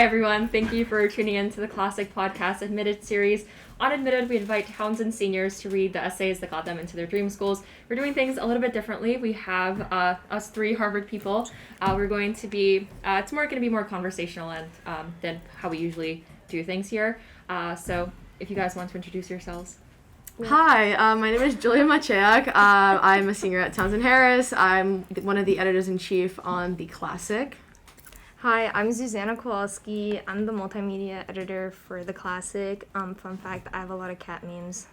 Hi, everyone. Thank you for tuning in to the Classic Podcast Admitted series. On Admitted, we invite Townsend seniors to read the essays that got them into their dream schools. We're doing things a little bit differently. We have us three Harvard people. We're going to be, it's going to be more conversational and than how we usually do things here. So if you guys want to introduce yourselves. Hi, my name is Julia Maciejak. I'm a senior at Townsend Harris. I'm one of the editors-in-chief on The Classic. Hi, I'm Zuzanna Kowalski. I'm the multimedia editor for The Classic. Fun fact, I have a lot of cat memes.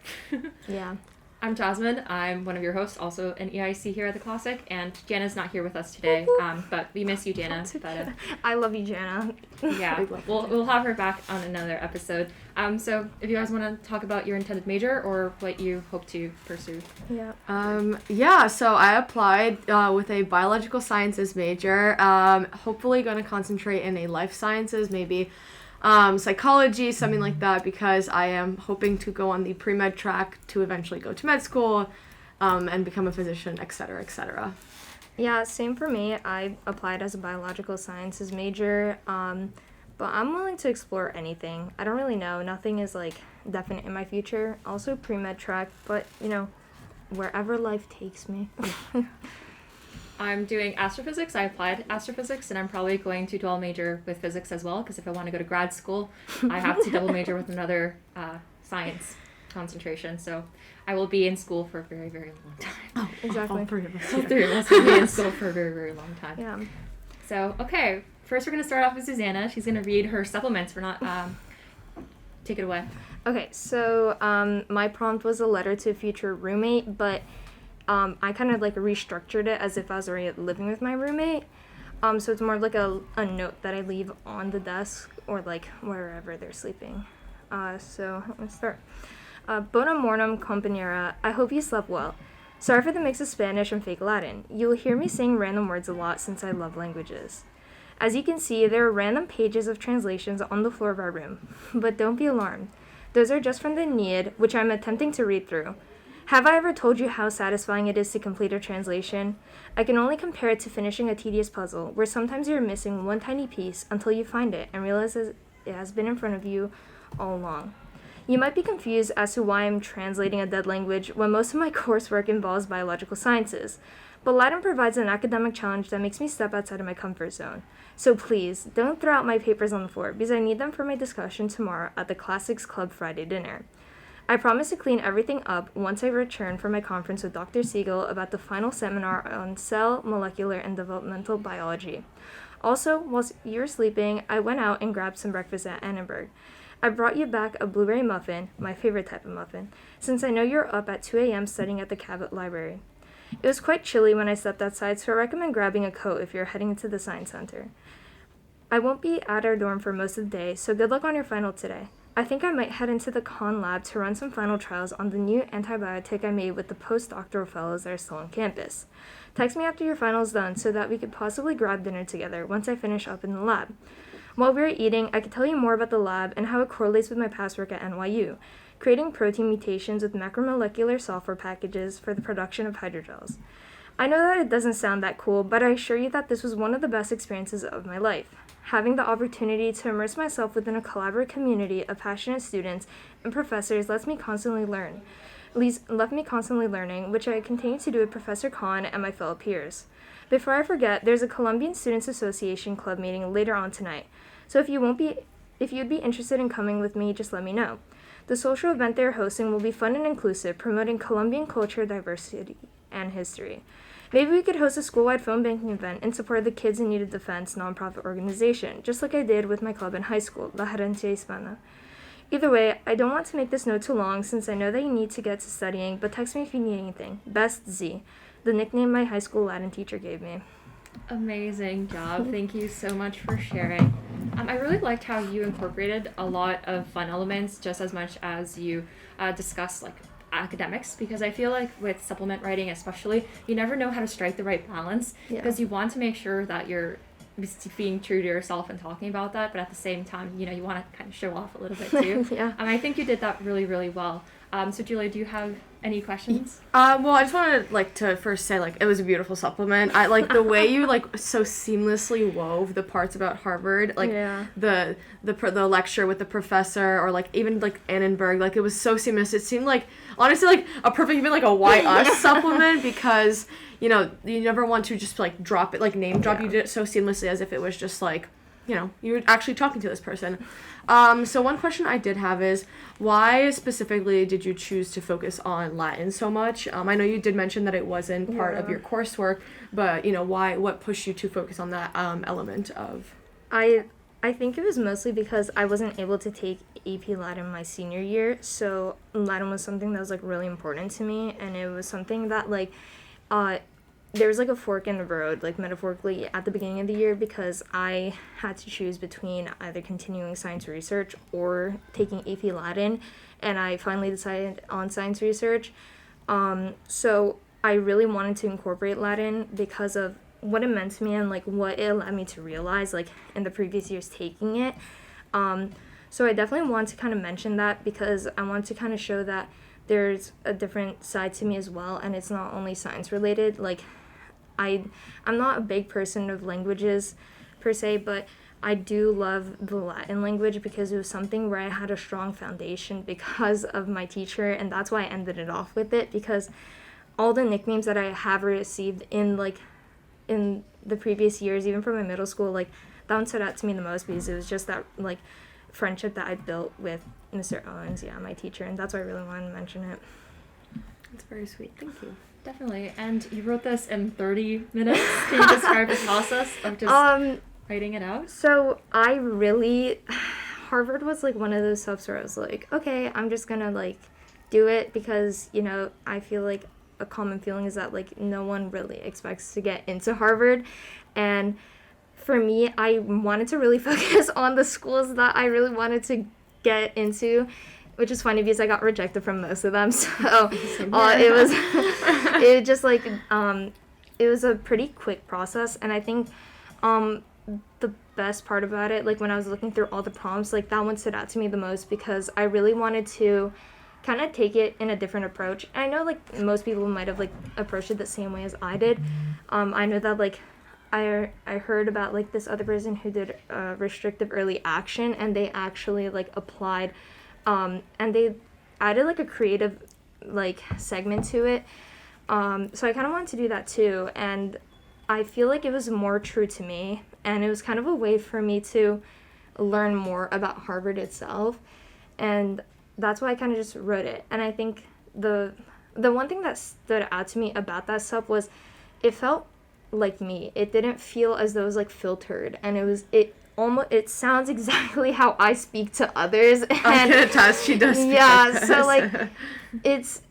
Yeah. I'm Jasmine. I'm one of your hosts, also an EIC here at The Classic, and Jana's not here with us today, but we miss you, Jana. But, I love you, Jana. Yeah, we'll have her back on another episode. So if you guys want to talk about your intended major or what you hope to pursue. Yeah. So I applied with a biological sciences major, hopefully going to concentrate in a life sciences, maybe psychology, something like that, because I am hoping to go on the pre-med track to eventually go to med school and become a physician, etc., etc. Yeah, same for me. I applied as a biological sciences major, but I'm willing to explore anything. I don't really know. Nothing is, definite in my future. Also pre-med track, but, wherever life takes me. I'm doing astrophysics. I applied astrophysics, and I'm probably going to dual major with physics as well, because if I want to go to grad school, I have to double major with another science concentration. So I will be in school for a very, very long time. Oh, exactly. All three of us. All three of us will be in school for a very, very long time. Yeah. So, okay. First, we're going to start off with Zuzanna. She's going to read her supplements. We're not... take it away. Okay, so my prompt was a letter to a future roommate, but... I kind of restructured it as if I was already living with my roommate. So it's more like a note that I leave on the desk or wherever they're sleeping. So let's start. Bona mortem compañera. I hope you slept well. Sorry for the mix of Spanish and fake Latin. You will hear me saying random words a lot since I love languages. As you can see, there are random pages of translations on the floor of our room. But don't be alarmed. Those are just from the Aeneid, which I'm attempting to read through. Have I ever told you how satisfying it is to complete a translation? I can only compare it to finishing a tedious puzzle, where sometimes you're missing one tiny piece until you find it and realize it has been in front of you all along. You might be confused as to why I'm translating a dead language when most of my coursework involves biological sciences, but Latin provides an academic challenge that makes me step outside of my comfort zone. So please, don't throw out my papers on the floor, because I need them for my discussion tomorrow at the Classics Club Friday dinner. I promise to clean everything up once I return from my conference with Dr. Siegel about the final seminar on cell, molecular, and developmental biology. Also, whilst you were sleeping, I went out and grabbed some breakfast at Annenberg. I brought you back a blueberry muffin, my favorite type of muffin, since I know you're up at 2 a.m. studying at the Cabot Library. It was quite chilly when I stepped outside, so I recommend grabbing a coat if you're heading into the Science Center. I won't be at our dorm for most of the day, so good luck on your final today. I think I might head into the Con Lab to run some final trials on the new antibiotic I made with the postdoctoral fellows that are still on campus. Text me after your final's done so that we could possibly grab dinner together once I finish up in the lab. While we were eating, I could tell you more about the lab and how it correlates with my past work at NYU, creating protein mutations with macromolecular software packages for the production of hydrogels. I know that it doesn't sound that cool, but I assure you that this was one of the best experiences of my life. Having the opportunity to immerse myself within a collaborative community of passionate students and professors left me constantly learning, which I continue to do with Professor Khan and my fellow peers. Before I forget, there's a Columbian Students Association club meeting later on tonight, so if you'd be interested in coming with me, just let me know. The social event they're hosting will be fun and inclusive, promoting Colombian culture, diversity, and history. Maybe we could host a school-wide phone banking event in support of the Kids in Need of Defense nonprofit organization, just like I did with my club in high school, La Herencia Hispana. Either way, I don't want to make this note too long since I know that you need to get to studying, but text me if you need anything. Best Z, the nickname my high school Latin teacher gave me. Amazing job. Thank you so much for sharing. I really liked how you incorporated a lot of fun elements just as much as you discussed academics, because I feel like with supplement writing especially, you never know how to strike the right balance because you want to make sure that you're being true to yourself and talking about that, but at the same time, you want to kind of show off a little bit too. Yeah. I think you did that really, really well. So Julia, do you have Any questions? Well, I just wanted to first say it was a beautiful supplement. I like the way you so seamlessly wove the parts about Harvard, the lecture with the professor, or even Annenberg. It was so seamless. It seemed honestly a perfect even a Why Us supplement, because you never want to just drop it name drop. You did it so seamlessly as if it was just you're actually talking to this person. So one question I did have is, why specifically did you choose to focus on Latin so much? I know you did mention that it wasn't part of your coursework, but what pushed you to focus on that element of? I think it was mostly because I wasn't able to take AP Latin my senior year, so Latin was something that was really important to me, and it was something that there was a fork in the road, metaphorically, at the beginning of the year, because I had to choose between either continuing science research or taking AP Latin, and I finally decided on science research. So I really wanted to incorporate Latin because of what it meant to me and what it allowed me to realize in the previous years taking it. So I definitely want to kind of mention that, because I want to kind of show that there's a different side to me as well, and it's not only science related. I'm not a big person of languages per se, but I do love the Latin language because it was something where I had a strong foundation because of my teacher, and that's why I ended it off with it, because all the nicknames that I have received in the previous years, even from my middle school, that one stood out to me the most, because it was just that friendship that I built with Mr. Owens, my teacher, and that's why I really wanted to mention it. That's very sweet. Thank you. Definitely. And you wrote this in 30 minutes. Can you describe the process of just writing it out? So Harvard was one of those subs where I was okay, I'm just gonna do it, because I feel a common feeling is that no one really expects to get into Harvard, and for me, I wanted to really focus on the schools that I really wanted to get into, which is funny because I got rejected from most of them. So it was it was a pretty quick process, and I think the best part about it, when I was looking through all the prompts, that one stood out to me the most, because I really wanted to kind of take it in a different approach. And I know most people might have approached it the same way as I did. I know that I heard about this other person who did restrictive early action, and they actually applied, and they added a creative segment to it. So I kind of wanted to do that too, and I feel it was more true to me, and it was kind of a way for me to learn more about Harvard itself, and that's why I kind of just wrote it. And I think the one thing that stood out to me about that sub was it felt like me. It didn't feel as though it was filtered, and it sounds exactly how I speak to others. And I can attest, she does speak so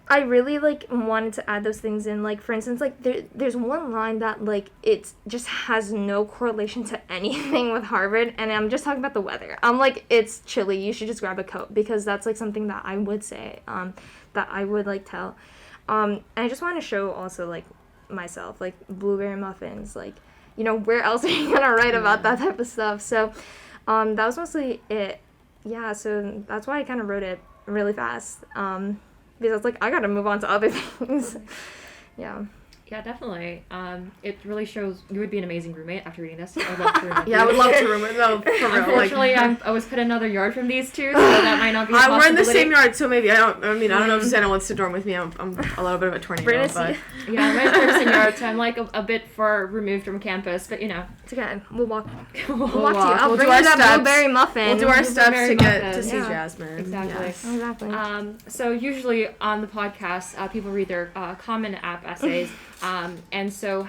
I really wanted to add those things in, for instance, there's one line that it just has no correlation to anything with Harvard, and I'm just talking about the weather. I'm it's chilly, you should just grab a coat, because that's something that I would say, that I would tell, and I just want to show also myself, blueberry muffins, where else are you gonna write about that type of stuff? So that was mostly it. So that's why I kind of wrote it really fast, because I gotta move on to other things. Yeah, definitely. It really shows you would be an amazing roommate after reading this. I would love to roommate. I would love to roommate. No, for real. Unfortunately, I was put another yard from these two, so that might not be a possibility. We're in the same yard, so maybe I don't know if Zuzanna wants to dorm with me. I'm a little bit of a tornado, but yeah, we're in the same yard, so I'm a bit far removed from campus, but it's okay. We'll walk. We'll walk to you. I'll We'll bring do our you that steps. blueberry muffin. We'll do our steps to get to see Yeah. Jasmine. Exactly. Yes. Exactly. So usually on the podcast, people read their Common App essays, and so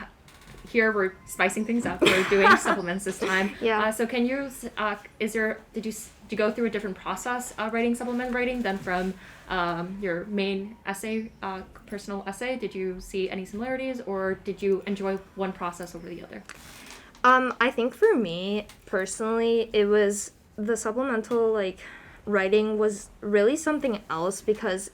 here we're spicing things up. We're doing supplements this time. Yeah. So can you? Did you go through a different process writing supplement writing than from your main essay, personal essay? Did you see any similarities, or did you enjoy one process over the other? I think for me personally, it was the supplemental writing was really something else, because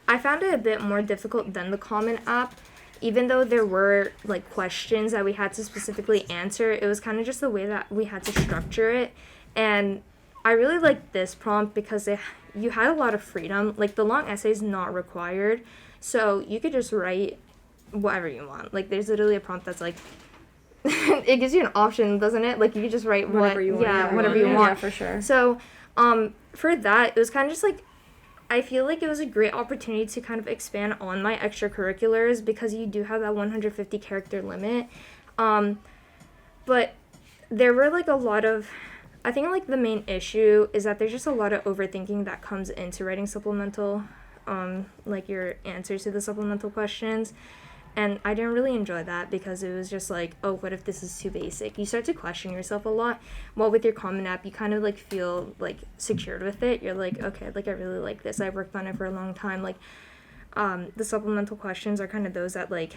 I found it a bit more difficult than the Common App. Even though there were questions that we had to specifically answer, it was kind of just the way that we had to structure it, and I really liked this prompt because you had a lot of freedom. Like, the long essay is not required, so you could just write whatever you want. Like, there's literally a prompt that's like, it gives you an option, doesn't it? Like, you could just write Whatever you want. Yeah, whatever you want. Yeah, for sure. So, for that, it was kind of just like, I feel like it was a great opportunity to kind of expand on my extracurriculars because you do have that 150 character limit. But there were like a lot of, I think like the main issue is that there's just a lot of overthinking that comes into writing supplemental, like your answers to the supplemental questions. And I didn't really enjoy that because it was just like, oh, what if this is too basic? You start to question yourself a lot. While with your Common App, you kind of like feel like secured with it. You're like, okay, like I really like this. I worked on it for a long time. Like, the supplemental questions are kind of those that like,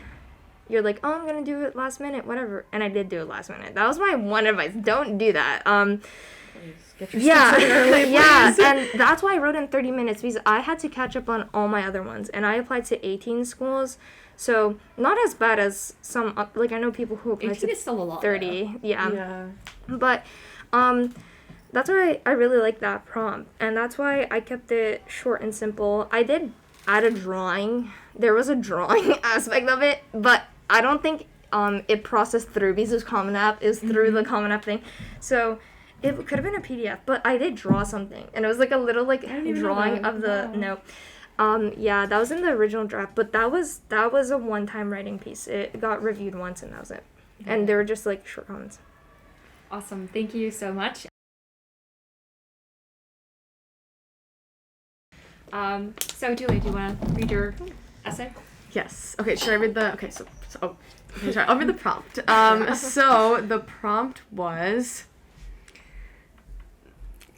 you're like, oh, I'm gonna do it last minute, whatever. And I did do it last minute. That was my one advice. Don't do that. Please get your steps in early, please. Yeah, and that's why I wrote in 30 minutes because I had to catch up on all my other ones, and I applied to 18 schools. So, not as bad as some, like, I know people who apply 18 to is still a lot. 30. Though. Yeah. But, that's why I really like that prompt. And that's why I kept it short and simple. I did add a drawing. There was a drawing aspect of it, but I don't think it processed through because it was Common App. It was through the Common App thing. So, it could have been a PDF, but I did draw something. And it was, like, a little, like, drawing of the note. Yeah, that was in the original draft, but that was a one-time writing piece. It got reviewed once, and that was it. And they were just, like, short comments. Awesome. Thank you so much. So, Julie, do you want to read your essay? Yes. Okay, should I read the... Okay, okay, sorry. I'll read the prompt. So, the prompt was...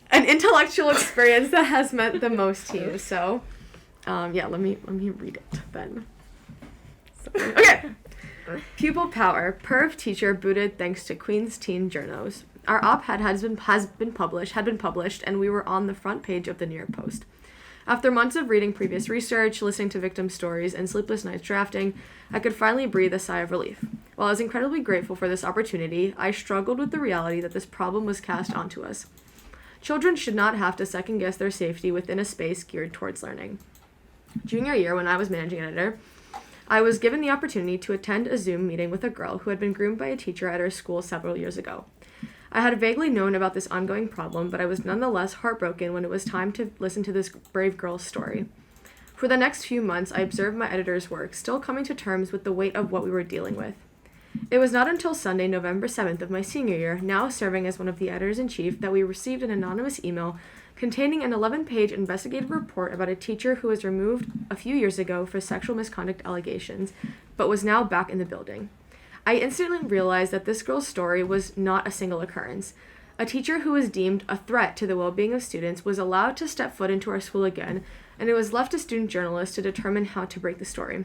an intellectual experience that has meant the most to you. So... yeah, let me read it then. Okay. Pupil power. Perv teacher booted thanks to Queen's Teen Journos. Our op-ed had been published, and we were on the front page of the New York Post. After months of reading previous research, listening to victim stories, and sleepless nights drafting, I could finally breathe a sigh of relief. While I was incredibly grateful for this opportunity, I struggled with the reality that this problem was cast onto us. Children should not have to second-guess their safety within a space geared towards learning. Junior year, when I was managing editor, I was given the opportunity to attend a Zoom meeting with a girl who had been groomed by a teacher at her school several years ago. I had vaguely known about this ongoing problem, but I was nonetheless heartbroken when it was time to listen to this brave girl's story. For the next few months, I observed my editor's work, still coming to terms with the weight of what we were dealing with. It was not until Sunday, November 7th of my senior year, now serving as one of the editors-in-chief, that we received an anonymous email containing an 11-page investigative report about a teacher who was removed a few years ago for sexual misconduct allegations, but was now back in the building. I instantly realized that this girl's story was not a single occurrence. A teacher who was deemed a threat to the well-being of students was allowed to step foot into our school again, and it was left to student journalists to determine how to break the story.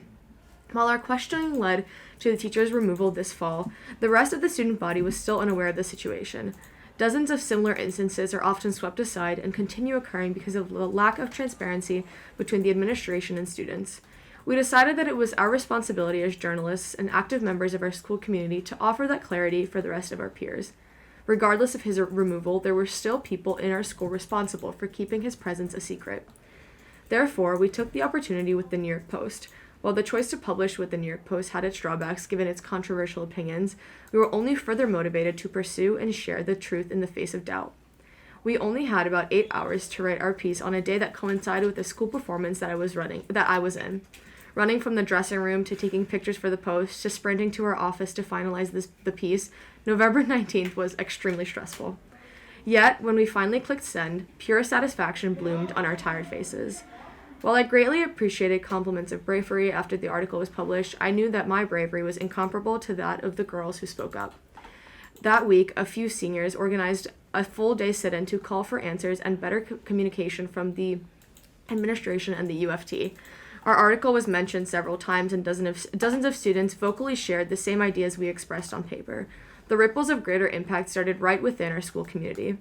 While our questioning led to the teacher's removal this fall, the rest of the student body was still unaware of the situation. Dozens of similar instances are often swept aside and continue occurring because of the lack of transparency between the administration and students. We decided that it was our responsibility as journalists and active members of our school community to offer that clarity for the rest of our peers. Regardless of his removal, there were still people in our school responsible for keeping his presence a secret. Therefore, we took the opportunity with the New York Post. While the choice to publish with the New York Post had its drawbacks given its controversial opinions, we were only further motivated to pursue and share the truth in the face of doubt. We only had about 8 hours to write our piece on a day that coincided with a school performance that I was in. Running from the dressing room to taking pictures for the Post to sprinting to our office to finalize the piece, November 19th was extremely stressful. Yet, when we finally clicked send, pure satisfaction bloomed on our tired faces. While I greatly appreciated compliments of bravery after the article was published, I knew that my bravery was incomparable to that of the girls who spoke up. That week, a few seniors organized a full-day sit-in to call for answers and better communication from the administration and the UFT. Our article was mentioned several times, and dozens of students vocally shared the same ideas we expressed on paper. The ripples of greater impact started right within our school community.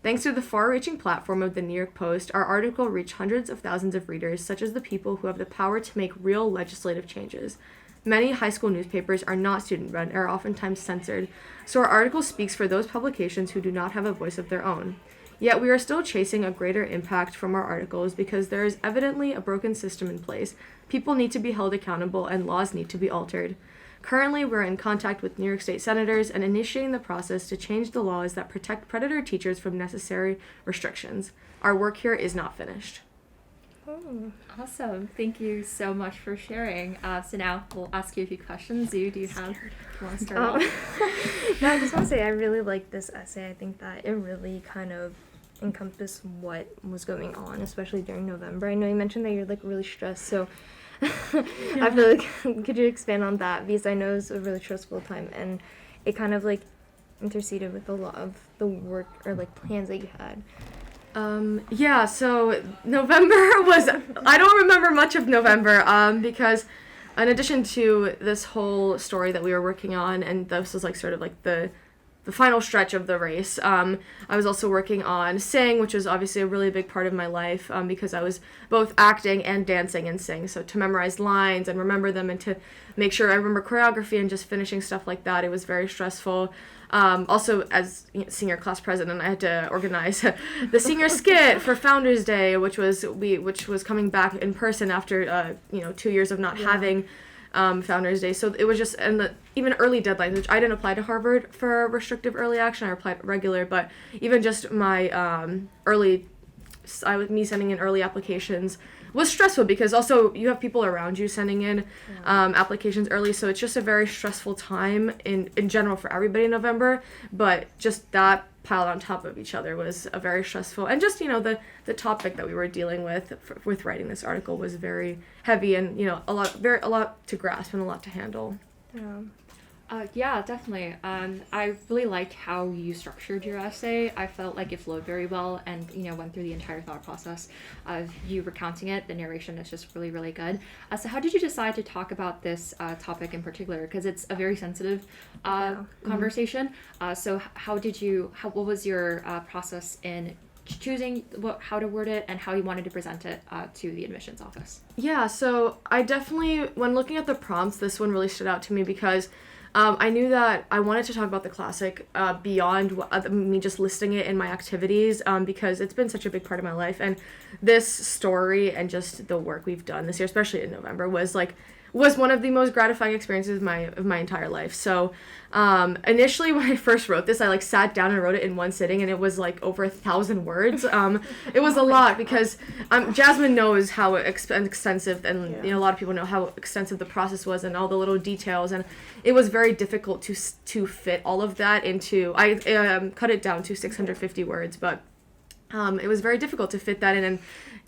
Thanks to the far-reaching platform of the New York Post, our article reached hundreds of thousands of readers, such as the people who have the power to make real legislative changes. Many high school newspapers are not student-run and are oftentimes censored, so our article speaks for those publications who do not have a voice of their own. Yet we are still chasing a greater impact from our articles because there is evidently a broken system in place. People need to be held accountable and laws need to be altered. Currently, we're in contact with New York State senators and initiating the process to change the laws that protect predator teachers from necessary restrictions. Our work here is not finished. Oh, awesome. Thank you so much for sharing. So now we'll ask you a few questions. Do you want to start off? No, I just want to say I really like this essay. I think that it really kind of encompassed what was going on, especially during November. I know you mentioned that you're like really stressed, so I feel like could you expand on that, because I know it's a really stressful time and it kind of like interceded with a lot of the work or like plans that you had. Yeah, so November was, I don't remember much of November, because in addition to this whole story that we were working on, and this was like sort of like the final stretch of the race, I was also working on Sing, which was obviously a really big part of my life, because I was both acting and dancing in Sing, so to memorize lines and remember them and to make sure I remember choreography and just finishing stuff like that, it was very stressful. Also, as senior class president, I had to organize the senior skit for Founders Day, which was coming back in person after 2 years of not having Founders Day. So it was just, and even early deadlines, which I didn't apply to Harvard for restrictive early action. I applied regular, but even just my me sending in early applications was stressful, because also you have people around you sending in applications early, so it's just a very stressful time in general for everybody in November, but just that piled on top of each other was a very stressful, and just the topic that we were dealing with writing this article was very heavy, and a lot to grasp and a lot to handle. Yeah, definitely. I really liked how you structured your essay. I felt like it flowed very well and, went through the entire thought process of you recounting it. The narration is just really, really good. So how did you decide to talk about this topic in particular? Because it's a very sensitive conversation. So what was your process in choosing how to word it and how you wanted to present it to the admissions office? Yeah, so I definitely, when looking at the prompts, this one really stood out to me because I knew that I wanted to talk about the classic beyond me just listing it in my activities, because it's been such a big part of my life, and this story and just the work we've done this year, especially in November, was one of the most gratifying experiences of my entire life. So initially when I first wrote this, I sat down and wrote it in one sitting, and it was over 1,000 words. It was a lot because Jasmine knows how extensive, and a lot of people know how extensive the process was and all the little details, and it was very difficult to fit all of that into, I cut it down to 650 words, but it was very difficult to fit that in, and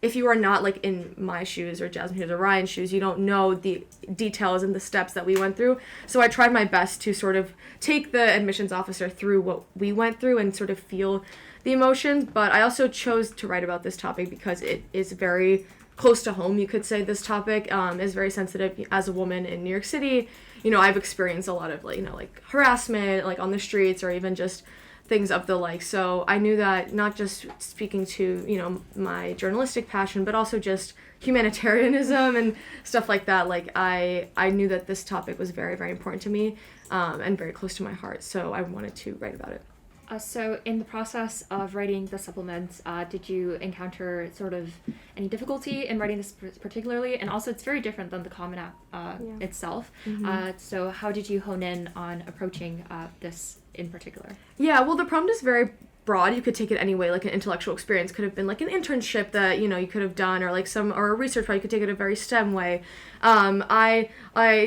if you are not in my shoes or Jasmine's shoes or Ryan's shoes, you don't know the details and the steps that we went through. So I tried my best to sort of take the admissions officer through what we went through and sort of feel the emotions. But I also chose to write about this topic because it is very close to home. You could say this topic is very sensitive. As a woman in New York City, I've experienced a lot of harassment on the streets or even just things of the like. So I knew that not just speaking to, my journalistic passion, but also just humanitarianism and stuff like that. I knew that this topic was very, very important to me and very close to my heart. So I wanted to write about it. So in the process of writing the supplements, did you encounter sort of any difficulty in writing this particularly? And also it's very different than the Common App itself. Mm-hmm. So how did you hone in on approaching this in particular? Yeah, well, the prompt is very broad. You could take it any way. An intellectual experience could have been an internship that you could have done, or or a research project. You could take it a very STEM way. I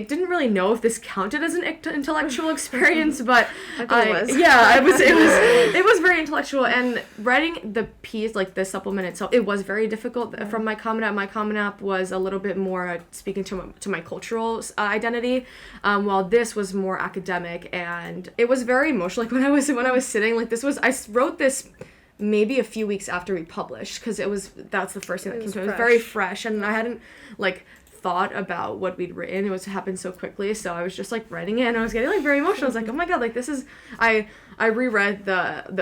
didn't really know if this counted as an intellectual experience, but it was very intellectual. And writing the piece, the supplement itself, it was very difficult. From my Common App. My Common App was a little bit more speaking to my cultural identity, while this was more academic, and it was very emotional. When I was sitting, I wrote this maybe a few weeks after we published, because that's the first thing that came to me. It was very fresh, and I hadn't thought about what we'd written. It happened so quickly, so I was just writing it, and I was getting very emotional. I was oh my god, this is, I reread the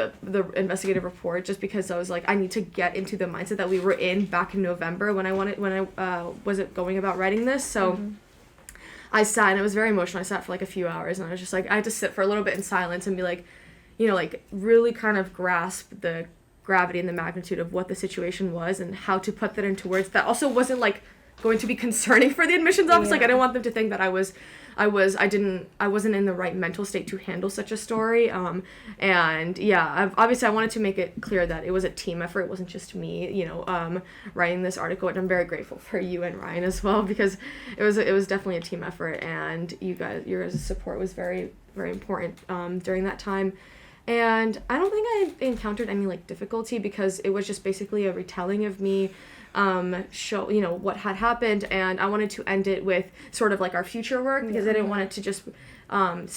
investigative report just because I was I need to get into the mindset that we were in back in November when I was going about writing this. So I sat, and it was very emotional. I sat for a few hours, and I was just I had to sit for a little bit in silence and be really kind of grasp the gravity and the magnitude of what the situation was and how to put that into words that also wasn't like going to be concerning for the admissions office. Like I didn't want them to think that I wasn't in the right mental state to handle such a story. And yeah, obviously I wanted to make it clear that it was a team effort. It wasn't just me, writing this article, and I'm very grateful for you and Ryan as well, because it was definitely a team effort, and your guys' support was very, very important during that time. And I don't think I encountered any like difficulty, because it was just basically a retelling of me show what had happened, and I wanted to end it with sort of like our future work, because I didn't want it to just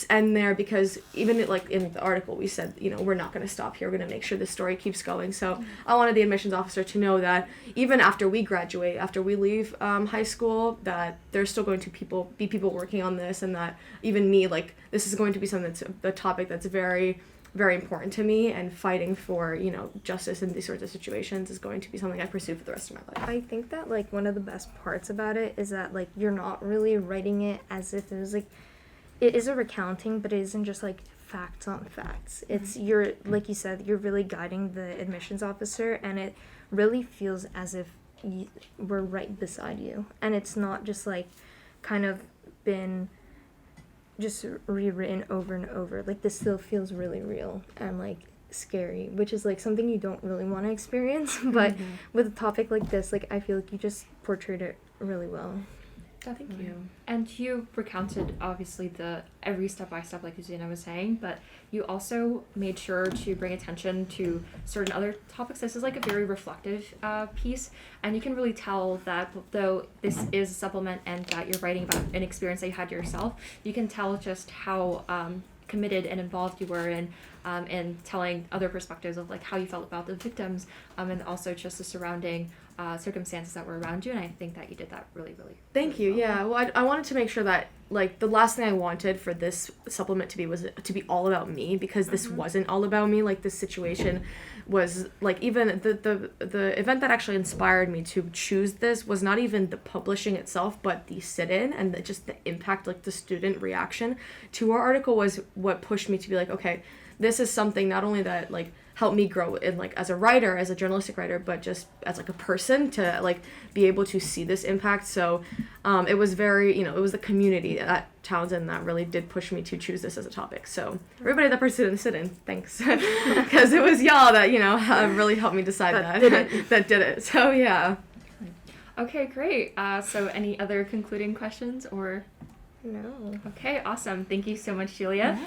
end there, because even like in the article we said we're not going to stop here, we're going to make sure this story keeps going. So I wanted the admissions officer to know that even after we graduate, after we leave high school, that there's still going to be people working on this, and that even me, like, this is going to be something that's a topic that's very, very important to me, and fighting for justice in these sorts of situations is going to be something I pursue for the rest of my life. I think that like one of the best parts about it is that like you're not really writing it as if it was like, it is a recounting, but it isn't just like facts on facts. It's you're, like you said, you're really guiding the admissions officer, and it really feels as if we're right beside you, and it's not just like kind of been just rewritten over and over. Like, this still feels really real and like scary, which is like something you don't really want to experience, but with a topic like this, like I feel like you just portrayed it really well. Thank you. And you recounted obviously the every step by step, like Zuzanna was saying, but you also made sure to bring attention to certain other topics. This is like a very reflective piece, and you can really tell that though this is a supplement and that you're writing about an experience that you had yourself, you can tell just how committed and involved you were in telling other perspectives of like how you felt about the victims, and also just the surrounding circumstances that were around you. And I think that you did that really, really Thank you. well. Yeah. Well, I wanted to make sure that like the last thing I wanted for this supplement to be was to be all about me, because this wasn't all about me. Like, this situation was like, even the event that actually inspired me to choose this was not even the publishing itself, but the sit-in and just the impact, like the student reaction to our article was what pushed me to be like, okay, this is something not only that like helped me grow in like as a writer, as a journalistic writer, but just as like a person to like be able to see this impact. So it was very, it was the community at Townsend that really did push me to choose this as a topic. So everybody that participated in sit-in, thanks, because it was y'all that really helped me decide that did it. So yeah. Okay, great. So any other concluding questions or? No. Okay, awesome. Thank you so much, Julia.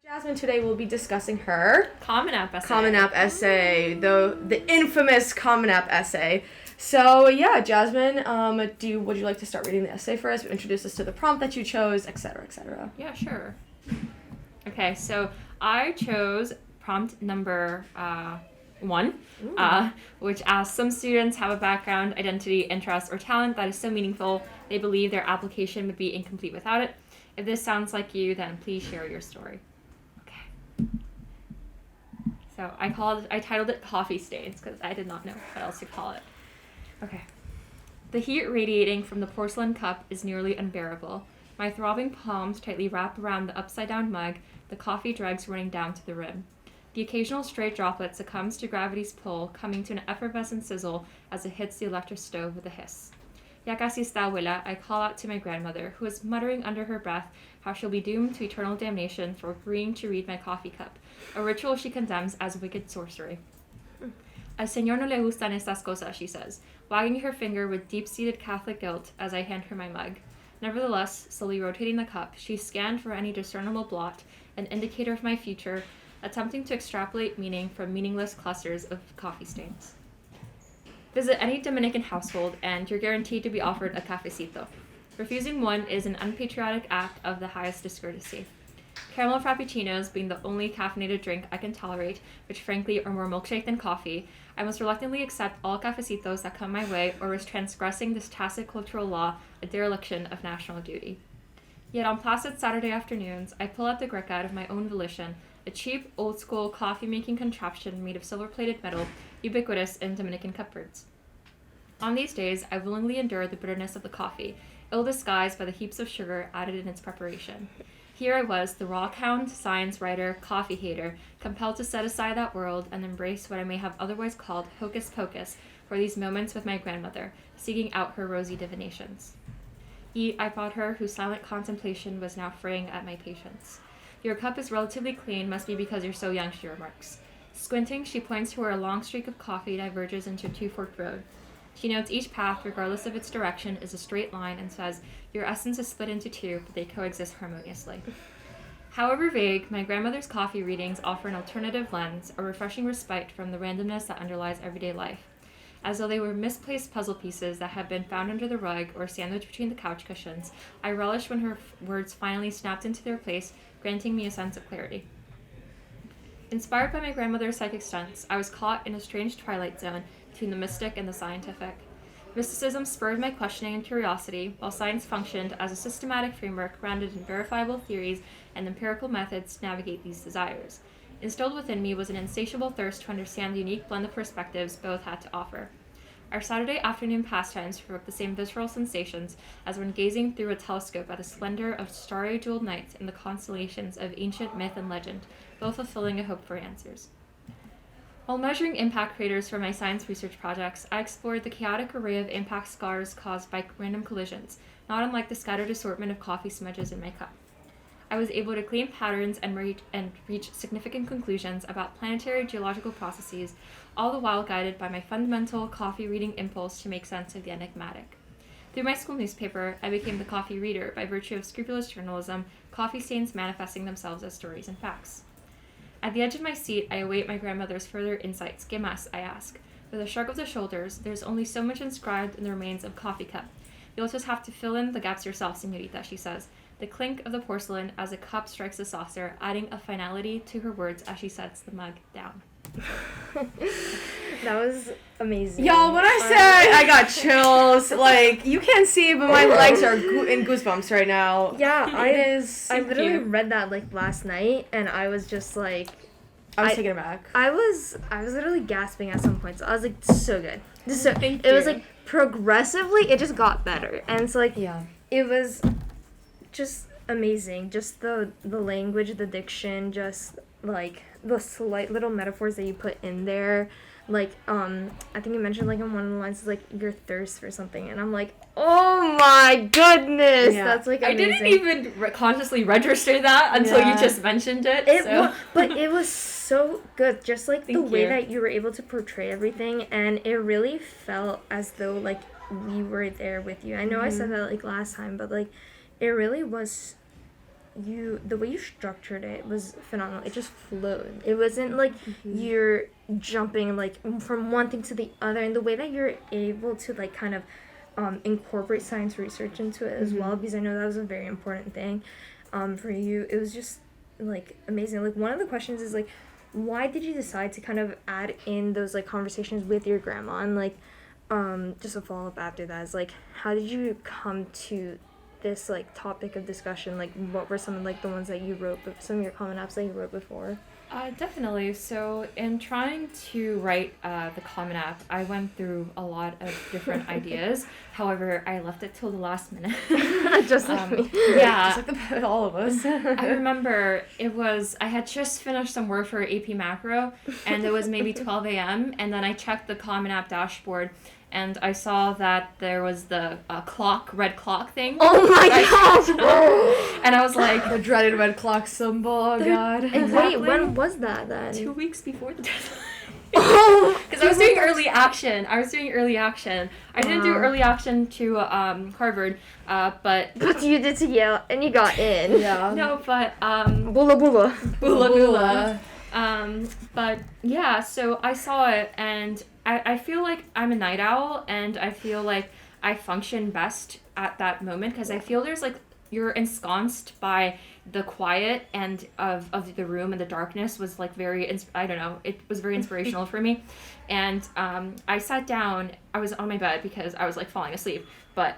Yeah, Jasmine today will be discussing her Common App essay, the infamous Common App essay. So yeah, Jasmine, would you like to start reading the essay for us? Introduce us to the prompt that you chose, etc., etc. Yeah, sure. Okay, so I chose prompt number 1, which asks, some students have a background, identity, interest, or talent that is so meaningful they believe their application would be incomplete without it. If this sounds like you, then please share your story. So I titled it Coffee Stains because I did not know what else to call it. Okay. The heat radiating from the porcelain cup is nearly unbearable. My throbbing palms tightly wrap around the upside-down mug, the coffee dregs running down to the rim. The occasional stray droplet succumbs to gravity's pull, coming to an effervescent sizzle as it hits the electric stove with a hiss. Ya casi está, abuela, I call out to my grandmother, who is muttering under her breath how she'll be doomed to eternal damnation for agreeing to read my coffee cup, a ritual she condemns as wicked sorcery. Al señor no le gustan estas cosas, she says, wagging her finger with deep-seated Catholic guilt as I hand her my mug. Nevertheless, slowly rotating the cup, she scanned for any discernible blot, an indicator of my future, attempting to extrapolate meaning from meaningless clusters of coffee stains. Visit any Dominican household and you're guaranteed to be offered a cafecito. Refusing one is an unpatriotic act of the highest discourtesy. Caramel frappuccinos being the only caffeinated drink I can tolerate, which frankly are more milkshake than coffee, I must reluctantly accept all cafecitos that come my way or risk transgressing this tacit cultural law, a dereliction of national duty. Yet on placid Saturday afternoons, I pull out the Greca out of my own volition, a cheap, old-school coffee-making contraption made of silver-plated metal, ubiquitous in Dominican cupboards. On these days, I willingly endure the bitterness of the coffee, ill-disguised by the heaps of sugar added in its preparation. Here I was, the rockhound, science writer, coffee hater, compelled to set aside that world and embrace what I may have otherwise called hocus pocus for these moments with my grandmother, seeking out her rosy divinations. Eat, I bought her, whose silent contemplation was now fraying at my patience. Your cup is relatively clean, must be because you're so young, she remarks. Squinting, she points to where a long streak of coffee diverges into a two-forked road. She notes each path, regardless of its direction, is a straight line and says, your essence is split into two, but they coexist harmoniously. However vague, my grandmother's coffee readings offer an alternative lens, a refreshing respite from the randomness that underlies everyday life. As though they were misplaced puzzle pieces that have been found under the rug or sandwiched between the couch cushions, I relished when her words finally snapped into their place, granting me a sense of clarity. Inspired by my grandmother's psychic stunts, I was caught in a strange twilight zone between the mystic and the scientific. Mysticism spurred my questioning and curiosity, while science functioned as a systematic framework grounded in verifiable theories and empirical methods to navigate these desires. Instilled within me was an insatiable thirst to understand the unique blend of perspectives both had to offer. Our Saturday afternoon pastimes provoked the same visceral sensations as when gazing through a telescope at the splendor of starry jeweled nights and the constellations of ancient myth and legend, both fulfilling a hope for answers. While measuring impact craters for my science research projects, I explored the chaotic array of impact scars caused by random collisions, not unlike the scattered assortment of coffee smudges in my cup. I was able to glean patterns and reach significant conclusions about planetary geological processes, all the while guided by my fundamental coffee reading impulse to make sense of the enigmatic. Through my school newspaper, I became the coffee reader by virtue of scrupulous journalism, coffee stains manifesting themselves as stories and facts. At the edge of my seat, I await my grandmother's further insights. ¿Qué más? I ask. With a shrug of the shoulders, there's only so much inscribed in the remains of coffee cup. You'll just have to fill in the gaps yourself, señorita, she says. The clink of the porcelain as a cup strikes the saucer, adding a finality to her words as she sets the mug down. That was amazing. Y'all, when I said I got chills, like, you can't see, but my legs are in goosebumps right now. Yeah, I literally read that like last night, and I was just like, I was taken aback. I was literally gasping at some points. I was like, so good. So Thank it was you. like progressively, it just got better, and it's like, Yeah. it was just amazing. Just the language, the diction, just like the slight little metaphors that you put in there. Like, I think you mentioned, like, in one of the lines is, like, your thirst for something. And I'm like, oh my goodness! Yeah. That's, like, amazing. I didn't even consciously register that until you just mentioned it. But it was so good. Just, like, the way you. that you were able to portray everything. And it really felt as though, like, we were there with you. I know I said that, like, last time, but, like, it really was... the way you structured it was phenomenal. It just flowed. It wasn't like you're jumping like from one thing to the other, and the way that you're able to like kind of incorporate science research into it as well, because I know that was a very important thing for you. It was just like amazing. Like, one of the questions is like, why did you decide to kind of add in those like conversations with your grandma? And like just a follow-up after that is like, how did you come to this like topic of discussion? Like, what were some of like the ones that you wrote, some of your Common Apps that you wrote before? Definitely. So in trying to write the Common App, I went through a lot of different ideas. However, I left it till the last minute. Just like me. Yeah. Just like all of us. I remember I had just finished some work for AP Macro, and it was maybe 12 a.m., and then I checked the Common App dashboard, and I saw that there was the red clock thing. Oh my gosh! And I was like... The dreaded red clock symbol, oh god. And wait, when was that then? 2 weeks before the deadline. Oh! Because I was doing early action. I didn't do early action to Harvard, but... But you did to Yale, and you got in. Yeah. No, but... Bula bula. Bula bula. But yeah, so I saw it, and I feel like I'm a night owl, and I feel like I function best at that moment, because I feel there's like, you're ensconced by the quiet and of the room, and the darkness was like very, I don't know, it was very inspirational for me. And I sat down, I was on my bed because I was like falling asleep, but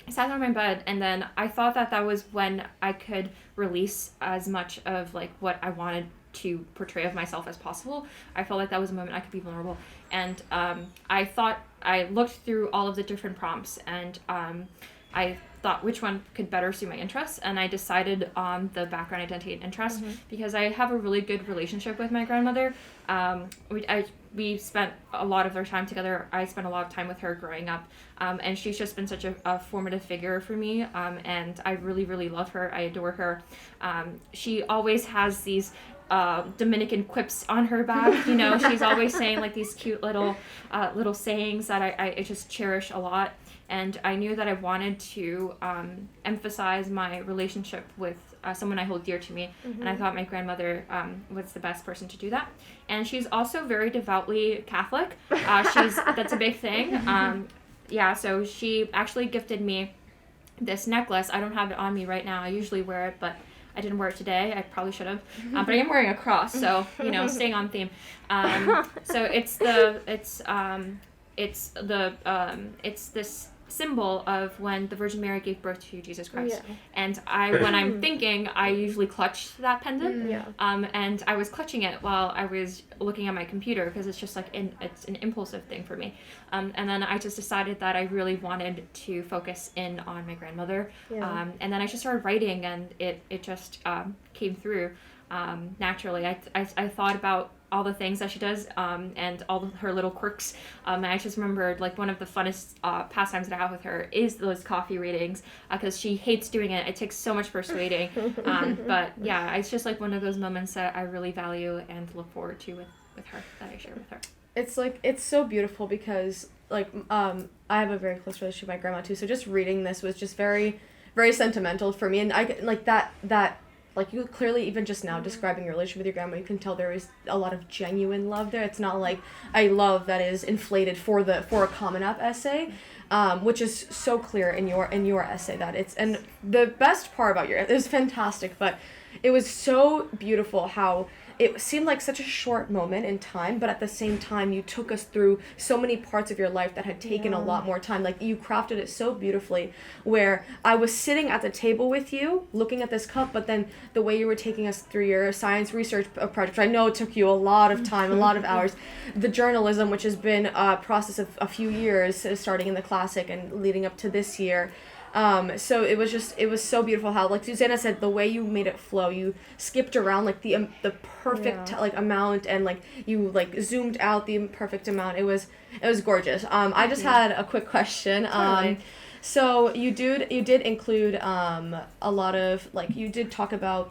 I sat on my bed, and then I thought that was when I could release as much of like what I wanted to portray of myself as possible. I felt like that was a moment I could be vulnerable, and I looked through all of the different prompts, and I thought which one could better suit my interests, and I decided on the background, identity, and interest because I have a really good relationship with my grandmother. We spent a lot of our time together. I spent a lot of time with her growing up, and she's just been such a formative figure for me, and I really, really love her. I adore her. She always has these Dominican quips on her back. You know, she's always saying like these cute little sayings that I just cherish a lot. And I knew that I wanted to emphasize my relationship with someone I hold dear to me. And I thought my grandmother was the best person to do that. And she's also very devoutly Catholic. That's a big thing. So she actually gifted me this necklace. I don't have it on me right now. I usually wear it, but I didn't wear it today. I probably should have. But I am wearing a cross, so, you know, staying on theme. So it's this symbol of when the Virgin Mary gave birth to Jesus Christ. Yeah. And when I'm thinking, I usually clutch that pendant. Yeah. And I was clutching it while I was looking at my computer because it's just like it's an impulsive thing for me. And then I just decided that I really wanted to focus in on my grandmother. Yeah. And then I just started writing, and it just came through naturally. I thought about all the things that she does, and all her little quirks. And I just remembered, like, one of the funnest pastimes that I have with her is those coffee readings, because she hates doing it. It takes so much persuading. But yeah, it's just like one of those moments that I really value and look forward to with her, that I share with her. It's so beautiful because, like, I have a very close relationship with my grandma too, so just reading this was just very, very sentimental for me. And I, like, that like, you clearly, even just now describing your relationship with your grandma, you can tell there is a lot of genuine love there. It's not like a love that is inflated for a Common App essay, which is so clear in your essay that it's, and the best part about it was fantastic, but it was so beautiful how it seemed like such a short moment in time, but at the same time, you took us through so many parts of your life that had taken a lot more time. Like, you crafted it so beautifully, where I was sitting at the table with you, looking at this cup, but then the way you were taking us through your science research project, which I know took you a lot of time, a lot of hours, the journalism, which has been a process of a few years, starting in the classic and leading up to this year. So it was so beautiful how, like Zuzanna said, the way you made it flow, you skipped around like the perfect like amount, and like you like zoomed out the perfect amount. It was gorgeous. I just had a quick question. Totally. So you did include a lot of, like, you did talk about,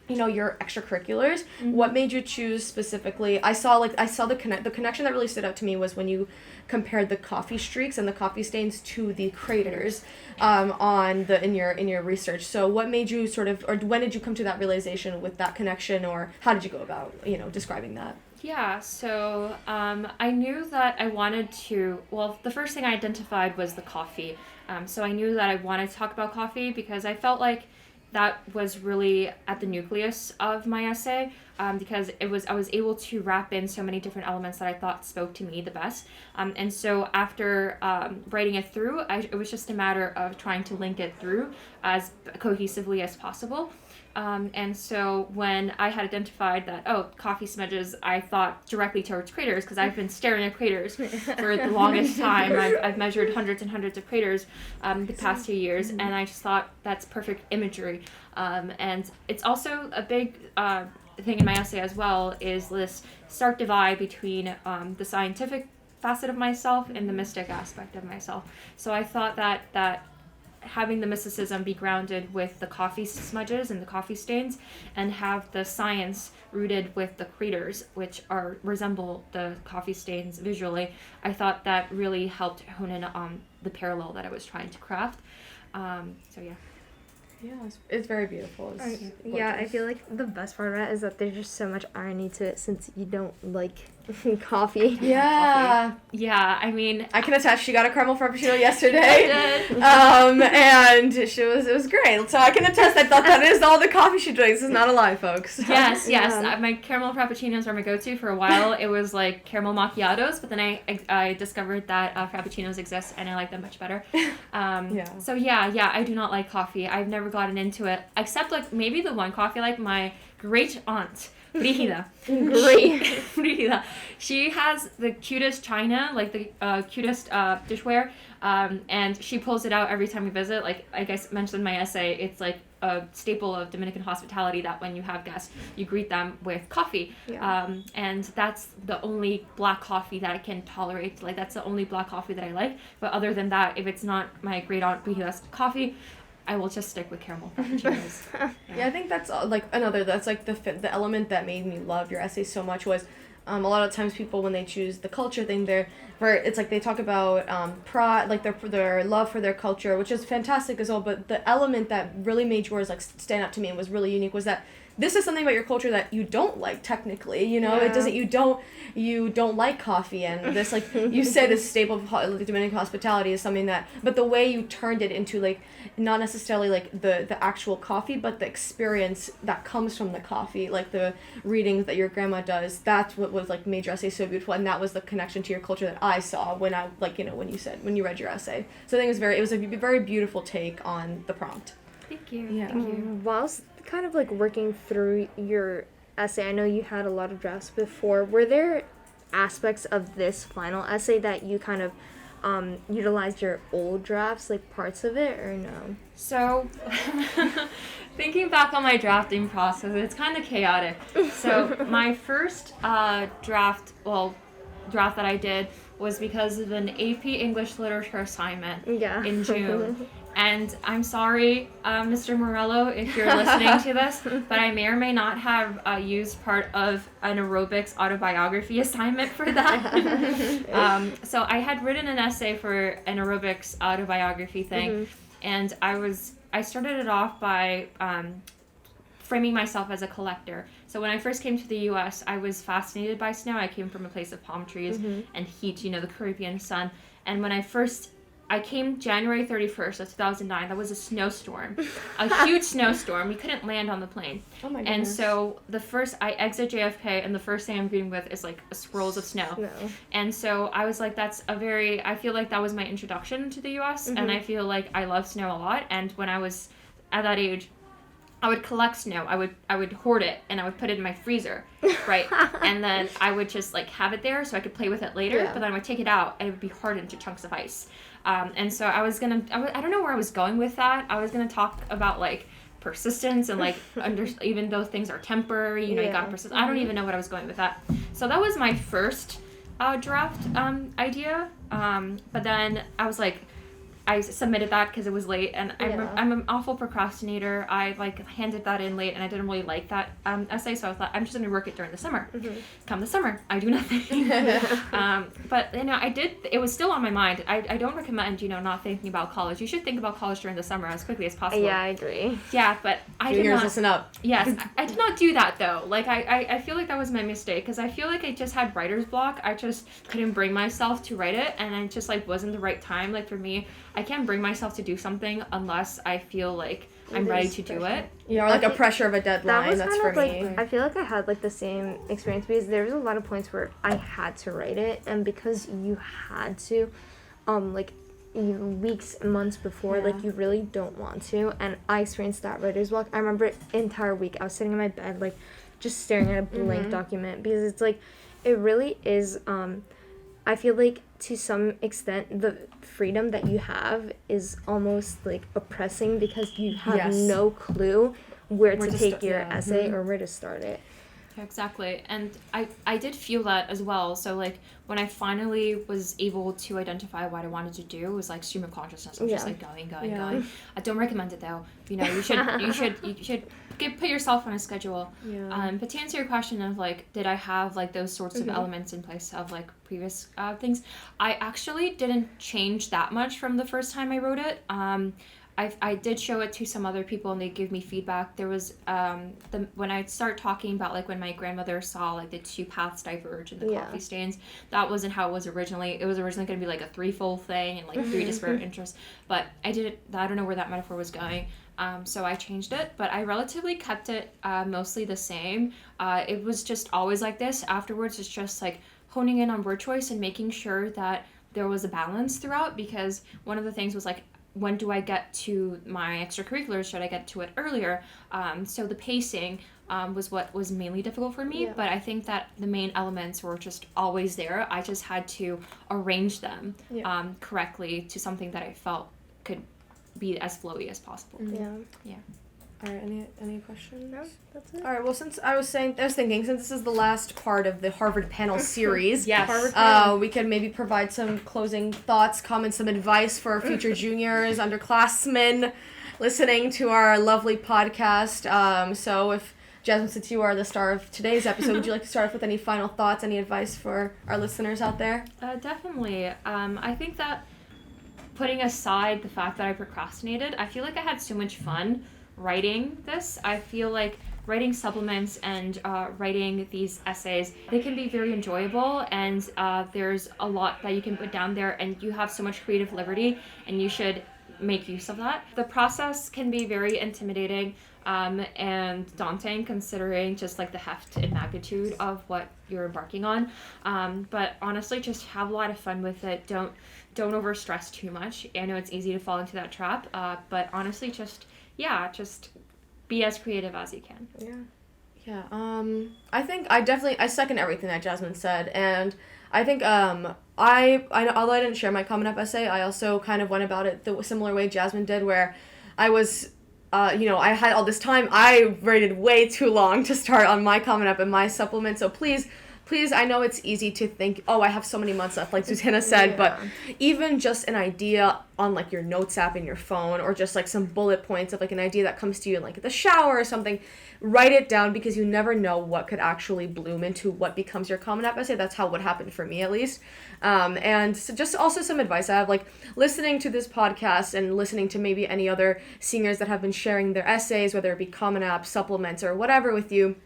you know, your extracurriculars. What made you choose specifically? I saw the connection that really stood out to me was when you compared the coffee streaks and the coffee stains to the craters in your research. So what made you or when did you come to that realization with that connection, or how did you go about, you know, describing that? Yeah, so I knew that I wanted to, well, the first thing I identified was the coffee. So I knew that I wanted to talk about coffee because I felt like that was really at the nucleus of my essay, because I was able to wrap in so many different elements that I thought spoke to me the best. And so after writing it through, it was just a matter of trying to link it through as cohesively as possible. And so when I had identified that, coffee smudges, I thought directly towards craters, because I've been staring at craters for the longest time. I've measured hundreds and hundreds of craters the past 2 years, and I just thought that's perfect imagery. And it's also a big thing in my essay as well, is this stark divide between the scientific facet of myself and the mystic aspect of myself. So I thought that having the mysticism be grounded with the coffee smudges and the coffee stains, and have the science rooted with the craters, which resemble the coffee stains visually, I thought that really helped hone in on the parallel that I was trying to craft. So yeah. Yeah, it's very beautiful. Yeah, I feel like the best part of it is that there's just so much irony to it, since you don't like coffee. Yeah. Coffee. Yeah, I mean, I can attest, she got a caramel frappuccino yesterday. I did. And it was great. So I can attest, I thought that is all the coffee she drinks. This is not a lie, folks. Yes. My caramel frappuccinos were my go-to for a while. It was like caramel macchiatos, but then I discovered that frappuccinos exist, and I like them much better. So yeah, I do not like coffee. I've never gotten into it, except like maybe the one coffee, like my great aunt, Brigida. Brigida. She has the cutest china, like the cutest dishware, and she pulls it out every time we visit. Like I guess mentioned in my essay, it's like a staple of Dominican hospitality that when you have guests, you greet them with coffee. Yeah. And that's the only black coffee that I can tolerate. Like that's the only black coffee that I like. But other than that, if it's not my great aunt Brigida's coffee, I will just stick with caramel frappuccinos. Yeah, I think that's that's like the element that made me love your essay so much was a lot of times people when they choose the culture thing it's like they talk about pride, like their love for their culture, which is fantastic as well, but the element that really made yours like stand out to me and was really unique was that this is something about your culture that you don't like technically, you know. It doesn't, you don't like coffee, and this, like you said, this staple of Dominican hospitality is something that, but the way you turned it into like not necessarily like the actual coffee, but the experience that comes from the coffee, like the readings that your grandma does, that's what was like made your essay so beautiful, and that was the connection to your culture that I saw when I when you read your essay. So I think it was a very beautiful take on the prompt. Thank you. Yeah. Thank you. Whilst kind of like working through your essay, I know you had a lot of drafts before. Were there aspects of this final essay that you kind of utilized your old drafts, like parts of it, or no? So, thinking back on my drafting process, it's kind of chaotic. So, my first draft that I did was because of an AP English Literature assignment in June. And I'm sorry, Mr. Morello, if you're listening to this, but I may or may not have used part of an aerobics autobiography assignment for that. So I had written an essay for an aerobics autobiography thing, and I started it off by framing myself as a collector. So when I first came to the U.S., I was fascinated by snow. I came from a place of palm trees and heat, the Caribbean sun. And when I came January 31st of 2009. That was a snowstorm, a huge snowstorm. We couldn't land on the plane. Oh my goodness. And so I exit JFK, and the first thing I'm greeting with is like swirls of snow. And so I was like, I feel like that was my introduction to the U.S. And I feel like I love snow a lot. And when I was at that age, I would collect snow. I would hoard it, and I would put it in my freezer, right? And then I would just like have it there so I could play with it later. But then I would take it out, and it would be hardened to chunks of ice. And so I don't know where I was going with that. I was gonna talk about like persistence and like even though things are temporary, you gotta persist. I don't even know what I was going with that. So that was my first draft idea. But then I was like, I submitted that because it was late, and I'm an awful procrastinator. I like handed that in late, and I didn't really like that essay, so I thought I'm just gonna work it during the summer. Come the summer, I do nothing. But I did. It was still on my mind. I don't recommend not thinking about college. You should think about college during the summer as quickly as possible. Yeah, I agree. Yeah, but I did not. Listen up. Yes, I did not do that though. Like I feel like that was my mistake because I feel like I just had writer's block. I just couldn't bring myself to write it, and it just like wasn't the right time. Like for me, I can't bring myself to do something unless I feel like I'm ready to do it. Or like a pressure of a deadline. That's for me. I feel like I had like the same experience because there was a lot of points where I had to write it, and because you had to, weeks, months before, like you really don't want to, and I experienced that writer's block. I remember entire week I was sitting in my bed like just staring at a blank document because it's like it really is. I feel like to some extent the freedom that you have is almost like oppressing because you have no clue where to take your essay or where to start it. Yeah, exactly. And I did feel that as well. So like when I finally was able to identify what I wanted to do, it was like stream of consciousness. I was just like going. I don't recommend it though. You should put yourself on a schedule. But to answer your question of like, did I have like those sorts of elements in place of like previous things? I actually didn't change that much from the first time I wrote it. I did show it to some other people and they gave me feedback. There was when I start talking about like when my grandmother saw like the two paths diverge in the coffee stains, that wasn't how it was originally. It was originally going to be like a threefold thing and like three disparate interests. But I don't know where that metaphor was going. So I changed it, but I relatively kept it mostly the same. It was just always like this. Afterwards, it's just like honing in on word choice and making sure that there was a balance throughout, because one of the things was like when do I get to my extracurriculars? Should I get to it earlier? So the pacing was what was mainly difficult for me, but I think that the main elements were just always there. I just had to arrange them correctly to something that I felt could be as flowy as possible. Yeah. All right, any questions? No, that's it. All right, well, since I was thinking, since this is the last part of the Harvard panel series, we can maybe provide some closing thoughts, comments, some advice for future juniors, underclassmen listening to our lovely podcast. So if, Jasmine, since you are the star of today's episode, would you like to start off with any final thoughts, any advice for our listeners out there? Definitely. I think that putting aside the fact that I procrastinated, I feel like I had so much fun writing this. I feel like writing supplements and writing these essays, they can be very enjoyable, and there's a lot that you can put down there, and you have so much creative liberty, and you should make use of that. The process can be very intimidating and daunting, considering just like the heft and magnitude of what you're embarking on. But honestly, just have a lot of fun with it. Don't over stress too much. I know it's easy to fall into that trap, but honestly, just be as creative as you can. Yeah. I think I second everything that Jasmine said, and I think I although I didn't share my Common App essay, I also kind of went about it the similar way Jasmine did, where I was I had all this time. I waited way too long to start on my Common App and my supplement, so please, I know it's easy to think, oh, I have so many months left, like Zuzanna said, but even just an idea on, like, your notes app in your phone, or just, like, some bullet points of, like, an idea that comes to you in, like, the shower or something, write it down, because you never know what could actually bloom into what becomes your Common App essay. That's how what happened for me, at least. And so just also some advice I have, like, listening to this podcast and listening to maybe any other seniors that have been sharing their essays, whether it be Common App, supplements, or whatever with you,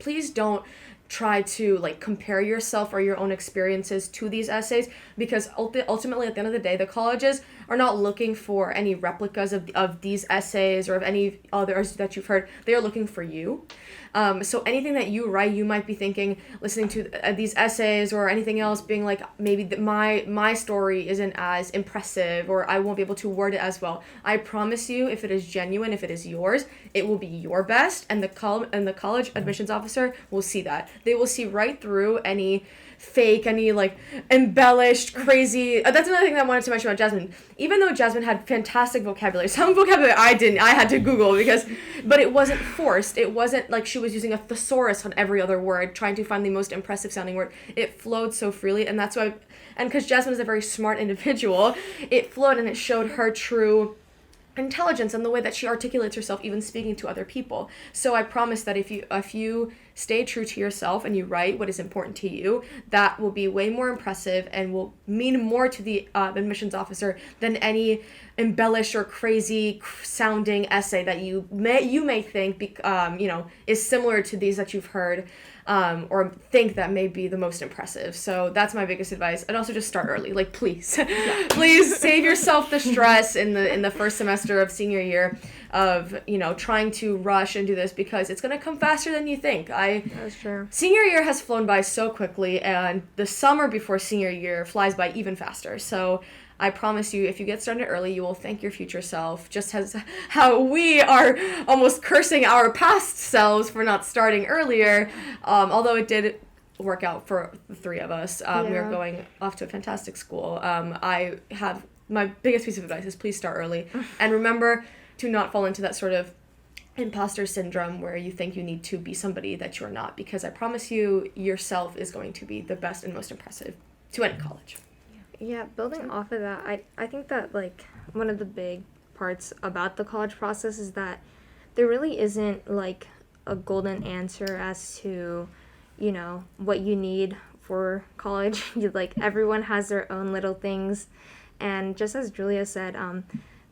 please don't try to, like, compare yourself or your own experiences to these essays, because ultimately at the end of the day, the colleges are not looking for any replicas of these essays or of any others that you've heard. They are looking for you. So anything that you write, you might be thinking, listening to these essays or anything else, being like, maybe my story isn't as impressive, or I won't be able to word it as well. I promise you, if it is genuine, if it is yours, it will be your best, and the college admissions officer will see that. They will see right through any fake, any, like, embellished, crazy. That's another thing that I wanted to mention about Jasmine. Even though Jasmine had fantastic vocabulary, some vocabulary I didn't. I had to Google, but it wasn't forced. It wasn't like she was using a thesaurus on every other word, trying to find the most impressive sounding word. It flowed so freely, and that's why, and because Jasmine is a very smart individual, it flowed, and it showed her true intelligence and the way that she articulates herself, even speaking to other people. So I promise that if you stay true to yourself and you write what is important to you, that will be way more impressive and will mean more to the admissions officer than any embellished or crazy sounding essay that you may think is similar to these that you've heard, or think that may be the most impressive. So that's my biggest advice. And also just start early. Like, please, please save yourself the stress in the first semester of senior year of, trying to rush and do this, because it's going to come faster than you think. That's true. Senior year has flown by so quickly, and the summer before senior year flies by even faster. So I promise you, if you get started early, you will thank your future self, just as how we are almost cursing our past selves for not starting earlier, although it did work out for the three of us. We are going off to a fantastic school. I have my biggest piece of advice is please start early, and remember to not fall into that sort of imposter syndrome where you think you need to be somebody that you're not, because I promise you, yourself is going to be the best and most impressive to any college. Yeah, building off of that, I think that, like, one of the big parts about the college process is that there really isn't, like, a golden answer as to, what you need for college. Like, everyone has their own little things, and just as Julia said,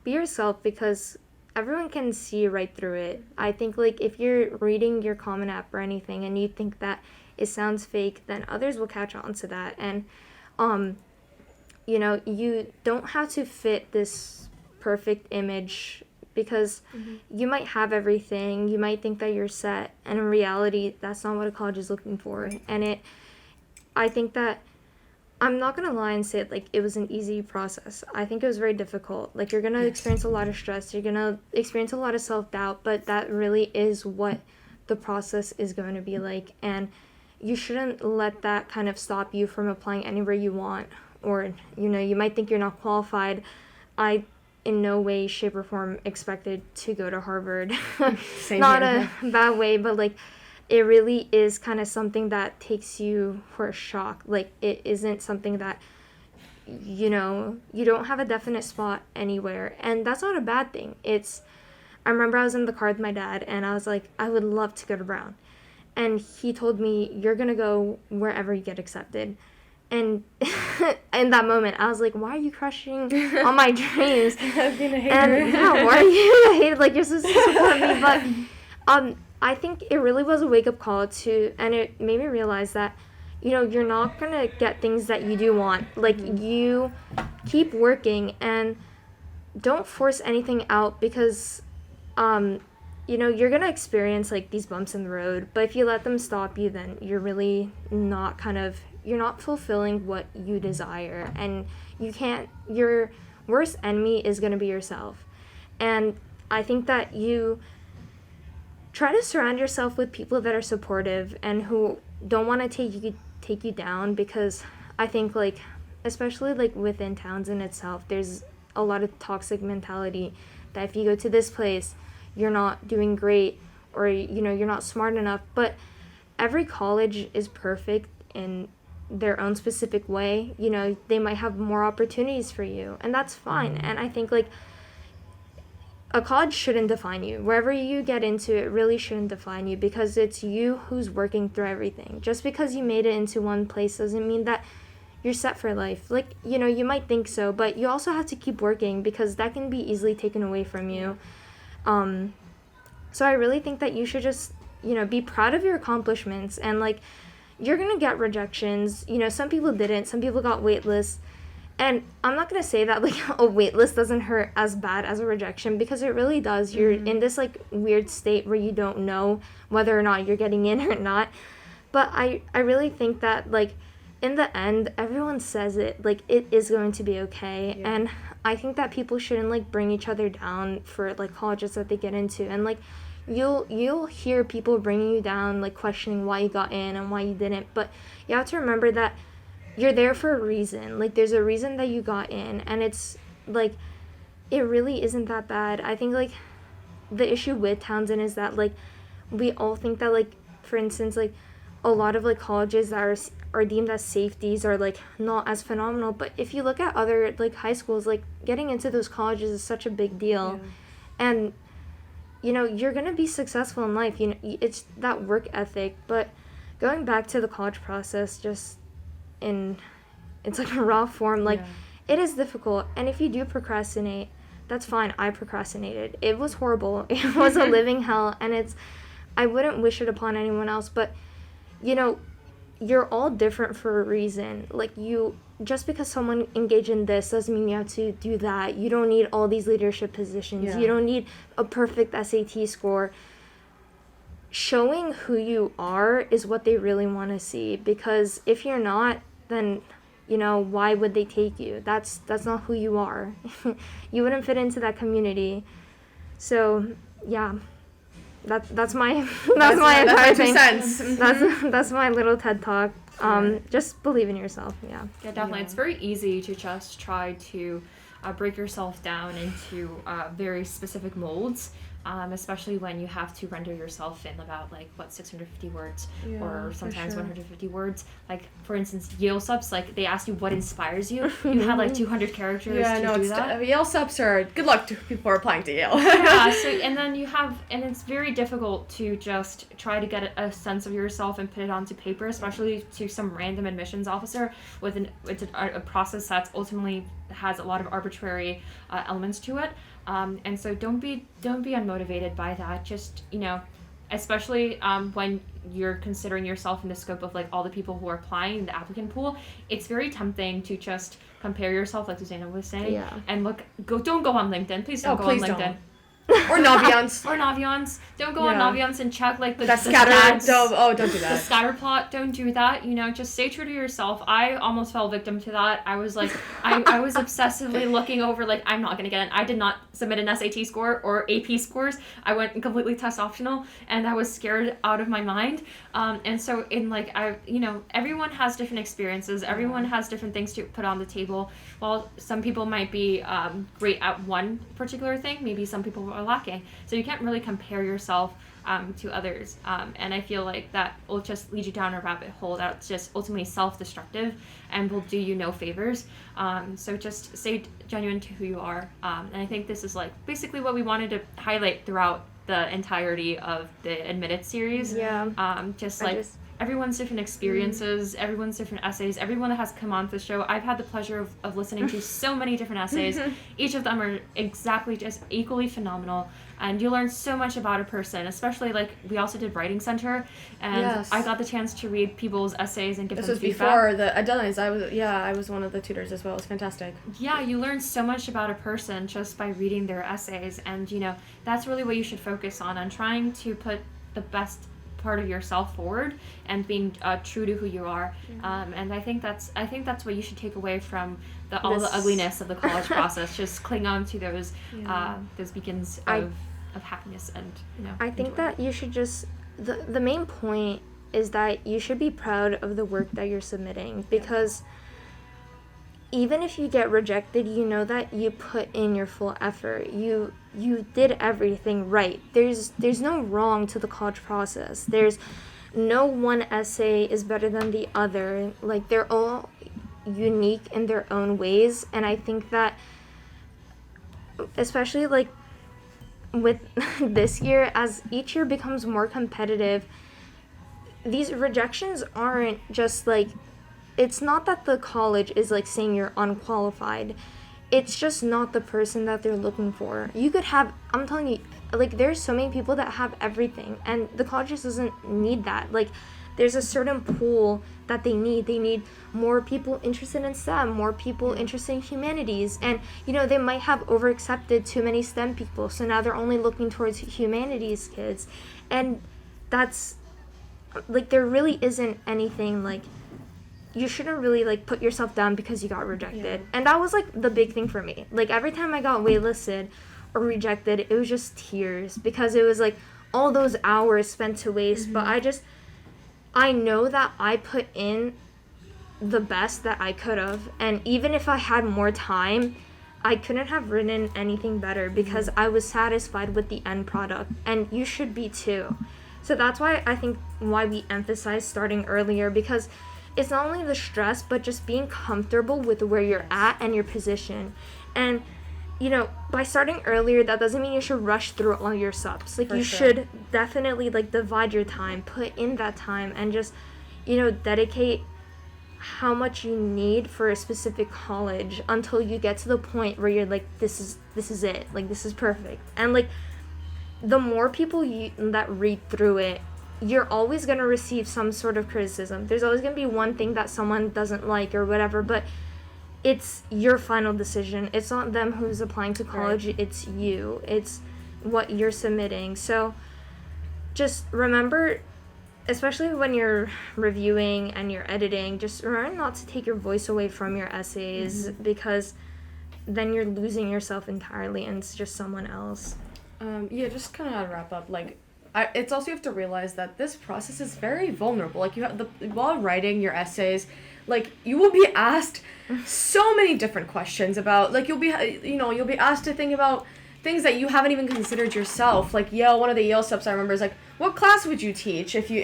be yourself, because everyone can see right through it. I think, like, if you're reading your Common App or anything and you think that it sounds fake, then others will catch on to that, and you don't have to fit this perfect image, because you might have everything, you might think that you're set, and in reality, that's not what a college is looking for. And I think that I'm not gonna lie and say like it was an easy process. I think it was very difficult. Like you're gonna experience a lot of stress. You're gonna experience a lot of self-doubt, but that really is what the process is going to be like. And you shouldn't let that kind of stop you from applying anywhere you want. Or, you might think you're not qualified. I in no way, shape, or form expected to go to Harvard. Same Not here. a bad way, but like it really is kind of something that takes you for a shock. Like it isn't something that you don't have a definite spot anywhere, and that's not a bad thing. I remember I was in the car with my dad and I was like, I would love to go to Brown, and he told me, you're gonna go wherever you get accepted. And in that moment, I was like, why are you crushing on my dreams? I'm gonna hate And yeah, why are you gonna hate it? Like, you're supposed to support me. But I think it really was a wake-up call and it made me realize that, you're not gonna get things that you do want. Like, you keep working and don't force anything out because, you're gonna experience, like, these bumps in the road. But if you let them stop you, then you're really not you're not fulfilling what you desire, and your worst enemy is going to be yourself. And I think that you try to surround yourself with people that are supportive and who don't want to take you down, because I think, like, especially like within Townsend itself, there's a lot of toxic mentality that if you go to this place, you're not doing great, or you're not smart enough. But every college is perfect in their own specific way. They might have more opportunities for you, and that's fine. And I think, like, a college shouldn't define you. Wherever you get into, it really shouldn't define you, because it's you who's working through everything. Just because you made it into one place doesn't mean that you're set for life. Like, you might think so, but you also have to keep working, because that can be easily taken away from you. So I really think that you should just, be proud of your accomplishments, and, like, you're going to get rejections. Some people didn't. Some people got waitlists. And I'm not going to say that, like, a waitlist doesn't hurt as bad as a rejection, because it really does. You're in this, like, weird state where you don't know whether or not you're getting in or not. But I really think that, like, in the end, everyone says it. Like, it is going to be okay. Yeah. And I think that people shouldn't, like, bring each other down for, like, colleges that they get into. And, like, you'll hear people bringing you down, like, questioning why you got in and why you didn't, but you have to remember that you're there for a reason. Like, there's a reason that you got in, and it's like, it really isn't that bad. I think, like, the issue with Townsend is that, like, we all think that, like, for instance, like, a lot of, like, colleges that are deemed as safeties are, like, not as phenomenal. But if you look at other, like, high schools, like, getting into those colleges is such a big deal. Yeah. And you're going to be successful in life. It's that work ethic. But going back to the college process, just it's like a raw form, like, it is difficult. And if you do procrastinate, that's fine. I procrastinated. It was horrible. It was a living hell. And I wouldn't wish it upon anyone else. But, you're all different for a reason. Like, just because someone engaged in this doesn't mean you have to do that. You don't need all these leadership positions. Yeah. You don't need a perfect SAT score. Showing who you are is what they really want to see, because if you're not, then why would they take you? That's not who you are. You wouldn't fit into that community. So yeah, that's my my entire thing. That's my little TED talk. Just believe in yourself. Yeah, definitely. It's very easy to just try to break yourself down into very specific molds, especially when you have to render yourself in about, like, 650 words, or sometimes 150 words. Like, for instance, Yale subs, like, they ask you what inspires you. You have, like, 200 characters to do that. Yale subs are good luck to people who are applying to Yale. Yeah, so, and then and it's very difficult to just try to get a sense of yourself and put it onto paper, especially to some random admissions officer with a process that's ultimately has a lot of arbitrary elements to it. And so don't be unmotivated by that. Just, especially when you're considering yourself in the scope of, like, all the people who are applying in the applicant pool, it's very tempting to just compare yourself, like Zuzanna was saying, and don't go on LinkedIn. Please don't go on LinkedIn. Or Naviance. Or Naviance. Don't go on Yeah. Naviance and check like the That scatter. stats. Don't do The that. scatter plot, don't do that. You know, just stay true to yourself. I almost fell victim to that. I was like, I was obsessively looking over, like, I'm not going to get it. I did not submit an SAT score or AP scores. I went completely test optional, and I was scared out of my mind. And so in like, everyone has different experiences. Everyone has different things to put on the table. While some people might be great at one particular thing, maybe some people are lacking. So you can't really compare yourself to others. And I feel like that will just lead you down a rabbit hole that's just ultimately self-destructive and will do you no favors. So just stay genuine to who you are. And I think this is like basically what we wanted to highlight throughout the entirety of the Admitted series. Yeah. Everyone's different experiences, everyone's different essays, everyone that has come on to the show. I've had the pleasure of listening to so many different essays. Each of them are exactly just equally phenomenal. And you learn so much about a person, especially like we also did Writing Center. And Yes. I got the chance to read people's essays and give This them was feedback. before the Adelis. I was one of the tutors as well. It was fantastic. Yeah, you learn so much about a person just by reading their essays. And, that's really what you should focus on trying to put the best part of yourself forward and being true to who you are. And I think that's what you should take away from all the ugliness of the college process. Just cling on to those beacons of happiness and I think enjoyment. that you should just the main point is that you should be proud of the work that you're submitting, because even if you get rejected, you know that you put in your full effort. You did everything right. There's no wrong to the college process. There's no one essay is better than the other. Like, they're all unique in their own ways, and I think that especially like with this year, as each year becomes more competitive, these rejections aren't just like, it's not that the college is like saying you're unqualified. It's just not the person that they're looking for. You could have, I'm telling you, like, there's so many people that have everything, and the college just doesn't need that. Like, there's a certain pool that they need. They need more people interested in STEM, more people interested in humanities, and they might have over-accepted too many STEM people, so now they're only looking towards humanities kids, and that's like, there really isn't anything like, you shouldn't really like put yourself down because you got rejected. And that was like the big thing for me. Like, every time I got waitlisted or rejected, it was just tears, because it was like all those hours spent to waste. But I know that I put in the best that I could have, and even if I had more time, I couldn't have written anything better, because I was satisfied with the end product, and you should be too. So that's why I think why we emphasize starting earlier, because it's not only the stress, but just being comfortable with where you're at and your position. And by starting earlier, that doesn't mean you should rush through all your subs. Like, you should definitely like divide your time, put in that time, and just dedicate how much you need for a specific college until you get to the point where you're like, this is it, like, this is perfect. And like, the more people that read through it, you're always going to receive some sort of criticism. There's always going to be one thing that someone doesn't like or whatever, but it's your final decision. It's not them who's applying to college. Right. It's you. It's what you're submitting. So just remember, especially when you're reviewing and you're editing, just remember not to take your voice away from your essays, because then you're losing yourself entirely and it's just someone else. Just kind of wrap up, like, it's also, you have to realize that this process is very vulnerable. Like, you have while writing your essays, like, you will be asked so many different questions about, like, you'll be asked to think about things that you haven't even considered yourself. Like, one of the Yale subs I remember is like, what class would you teach if you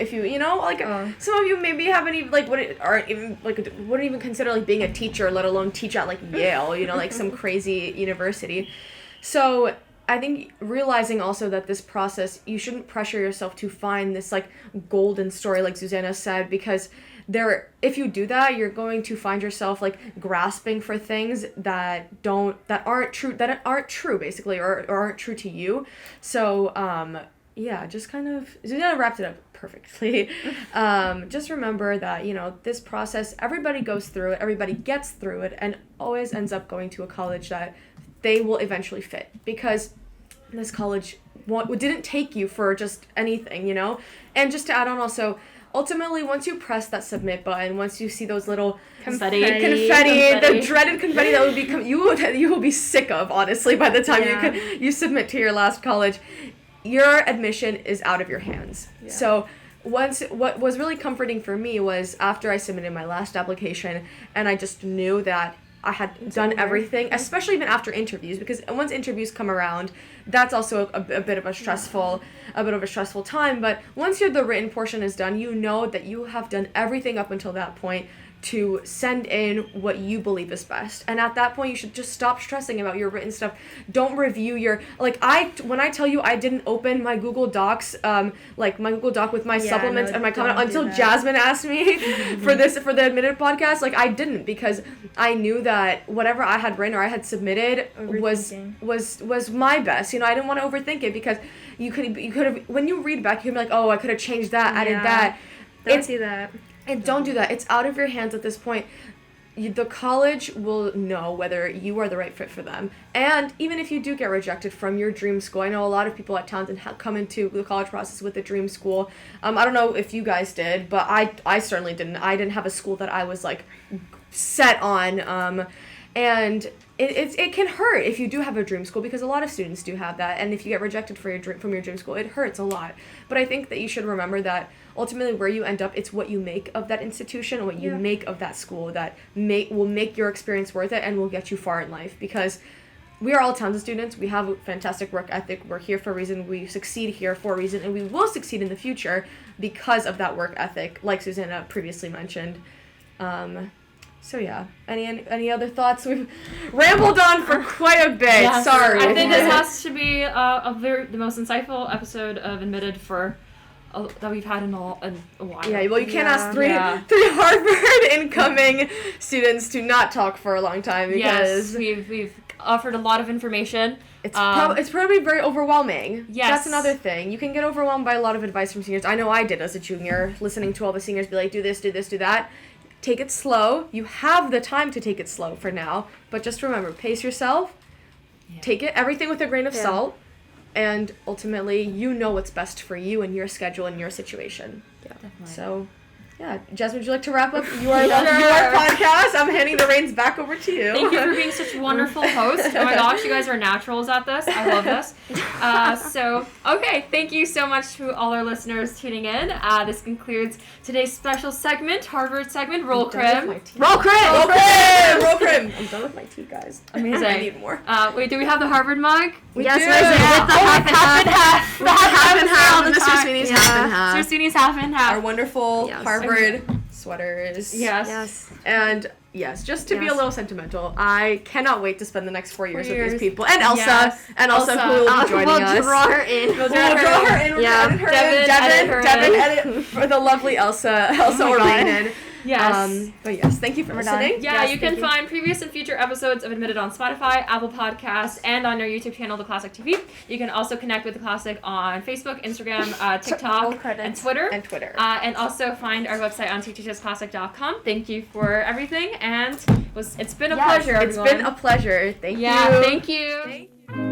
some of you maybe haven't even like wouldn't even consider like being a teacher, let alone teach at like Yale, like some crazy university. So I think realizing also that this process, you shouldn't pressure yourself to find this like golden story, like Zuzanna said, because if you do that, you're going to find yourself like grasping for things that aren't true basically, or aren't true to you. So just kind of, Zuzanna wrapped it up perfectly. Just remember that this process, everybody goes through it, everybody gets through it, and always ends up going to a college that they will eventually fit, because this college didn't take you for just anything, you know? And just to add on also, ultimately, once you press that submit button, once you see those little Confetti. the dreaded confetti that would become you will be sick of, honestly, by the time Yeah. you submit to your last college, your admission is out of your hands. Yeah. So what was really comforting for me was after I submitted my last application, and I just knew that I had done everything, especially even after interviews, because once interviews come around, that's also a bit of a stressful time. But once the written portion is done, you know that you have done everything up until that point to send in what you believe is best. And at that point, you should just stop stressing about your written stuff. Don't review your, when I tell you I didn't open my Google Docs, my Google Doc with my supplements and my comment until Jasmine asked me for the admitted podcast, I didn't, because I knew that whatever I had written or I had submitted was my best. I didn't want to overthink it, because you could have, when you read back, you can be like, oh, I could have changed that, added that. Don't do that. And don't do that. It's out of your hands at this point. The college will know whether you are the right fit for them. And even if you do get rejected from your dream school, I know a lot of people at Townsend come into the college process with a dream school. I don't know if you guys did, but I certainly didn't. I didn't have a school that I was set on. And it can hurt if you do have a dream school, because a lot of students do have that. And if you get rejected from your dream school, it hurts a lot. But I think that you should remember that ultimately where you end up, it's what you make of that institution, what you make of that school that will make your experience worth it and will get you far in life. Because we are all Townsend students. We have a fantastic work ethic. We're here for a reason. We succeed here for a reason. And we will succeed in the future because of that work ethic, like Zuzanna previously mentioned. So yeah, any other thoughts? We've rambled on for quite a bit. Yes. Sorry. I think this has to be the most insightful episode of Admitted that we've had in a while. Yeah, well, you can't ask three Harvard incoming students to not talk for a long time, because we've offered a lot of information. It's probably very overwhelming. Yes. That's another thing. You can get overwhelmed by a lot of advice from seniors. I know I did as a junior, listening to all the seniors be like, do this, do that. Take it slow. You have the time to take it slow for now, but just remember, pace yourself. Yeah. Take everything with a grain of salt, and ultimately, you know what's best for you and your schedule and your situation. Yeah, definitely. So, yeah, Jasmine, would you like to wrap up your podcast? I'm handing the reins back over to you. Thank you for being such a wonderful host. Oh my gosh, you guys are naturals at this. I love this. Thank you so much to all our listeners tuning in. This concludes today's special segment, Harvard segment, Roll Crim. Roll Crim! I'm done with my tea, guys. Amazing. I need more. Wait, do we have the Harvard mug? We yes, do. With the half and half. The half and half. Mr. Sweeney's half and half. Mr. Sweeney's half and half. Our wonderful Harvard sweaters. Yes. And yes, just to be a little sentimental, I cannot wait to spend the next 4 years with these people. And Elsa. And Elsa, who will be joining us. We'll draw her in. We'll draw her in. Yeah. Devin, edit for the lovely Elsa Orbanen. Yes. But yes, thank you for listening. Yeah, you can find previous and future episodes of Admitted on Spotify, Apple Podcasts, and on our YouTube channel, The Classic TV. You can also connect with The Classic on Facebook, Instagram, TikTok, and Twitter. And also find our website on teachersclassic.com. Thank you for everything, and it's been a pleasure, everyone. It's been a pleasure. Thank you. Yeah, thank you.